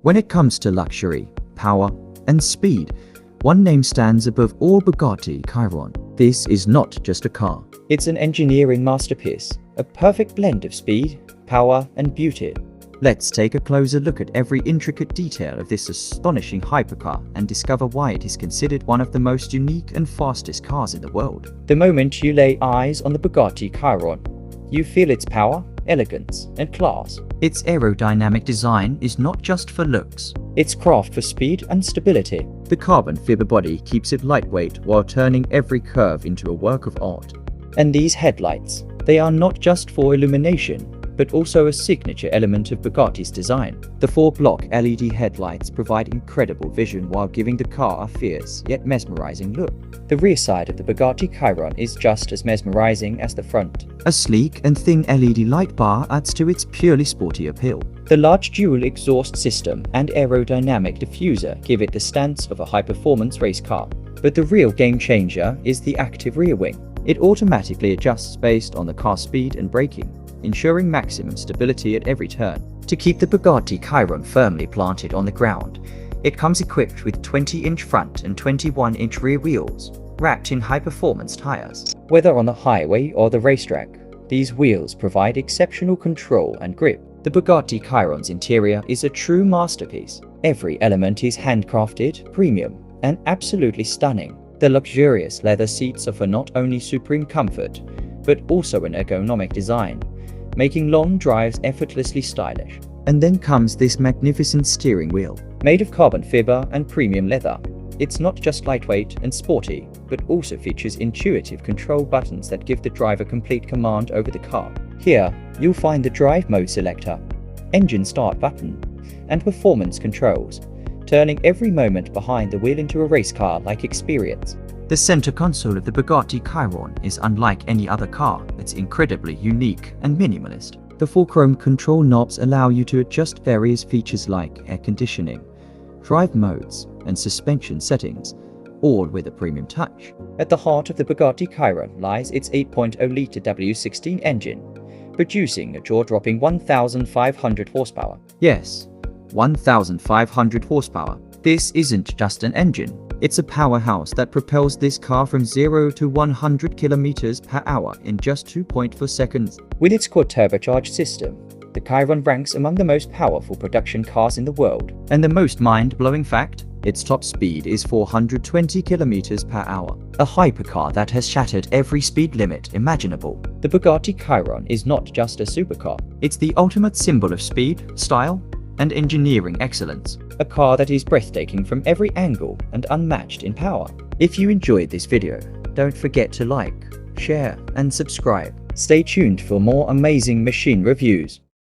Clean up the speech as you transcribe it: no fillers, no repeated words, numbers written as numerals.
When it comes to luxury, power, and speed, one name stands above all: Bugatti Chiron. This is not just a car. It's an engineering masterpiece, a perfect blend of speed, power, and beauty. Let's take a closer look at every intricate detail of this astonishing hypercar and discover why it is considered one of the most unique and fastest cars in the world. The moment you lay eyes on the Bugatti Chiron, you feel its power, elegance, and class. Its aerodynamic design is not just for looks. It's craft for speed and stability. The carbon fiber body keeps it lightweight while turning every curve into a work of art. And these headlights, they are not just for illumination, but also a signature element of Bugatti's design. The 4-block LED headlights provide incredible vision while giving the car a fierce yet mesmerizing look. The rear side of the Bugatti Chiron is just as mesmerizing as the front. A sleek and thin LED light bar adds to its purely sporty appeal. The large dual exhaust system and aerodynamic diffuser give it the stance of a high-performance race car. But the real game changer is the active rear wing. It automatically adjusts based on the car's speed and braking, ensuring maximum stability at every turn. To keep the Bugatti Chiron firmly planted on the ground, it comes equipped with 20-inch front and 21-inch rear wheels, wrapped in high-performance tires. Whether on the highway or the racetrack, these wheels provide exceptional control and grip. The Bugatti Chiron's interior is a true masterpiece. Every element is handcrafted, premium, and absolutely stunning. The luxurious leather seats offer not only supreme comfort, but also an ergonomic design, making long drives effortlessly stylish. And then comes this magnificent steering wheel. Made of carbon fiber and premium leather, it's not just lightweight and sporty, but also features intuitive control buttons that give the driver complete command over the car. Here, you'll find the drive mode selector, engine start button, and performance controls, turning every moment behind the wheel into a race car-like experience. The center console of the Bugatti Chiron is unlike any other car. It's incredibly unique and minimalist. The 4 chrome control knobs allow you to adjust various features like air conditioning, drive modes, and suspension settings, all with a premium touch. At the heart of the Bugatti Chiron lies its 8.0-litre W16 engine, producing a jaw-dropping 1,500 horsepower. Yes, 1,500 horsepower. This isn't just an engine. It's a powerhouse that propels this car from 0 to 100 kilometers per hour in just 2.4 seconds. With its quad-turbocharged system, the Chiron ranks among the most powerful production cars in the world. And the most mind-blowing fact? Its top speed is 420 kilometers per hour. A hypercar that has shattered every speed limit imaginable. The Bugatti Chiron is not just a supercar. It's the ultimate symbol of speed, style, and engineering excellence. A car that is breathtaking from every angle and unmatched in power. If you enjoyed this video, don't forget to like, share, and subscribe. Stay tuned for more amazing machine reviews.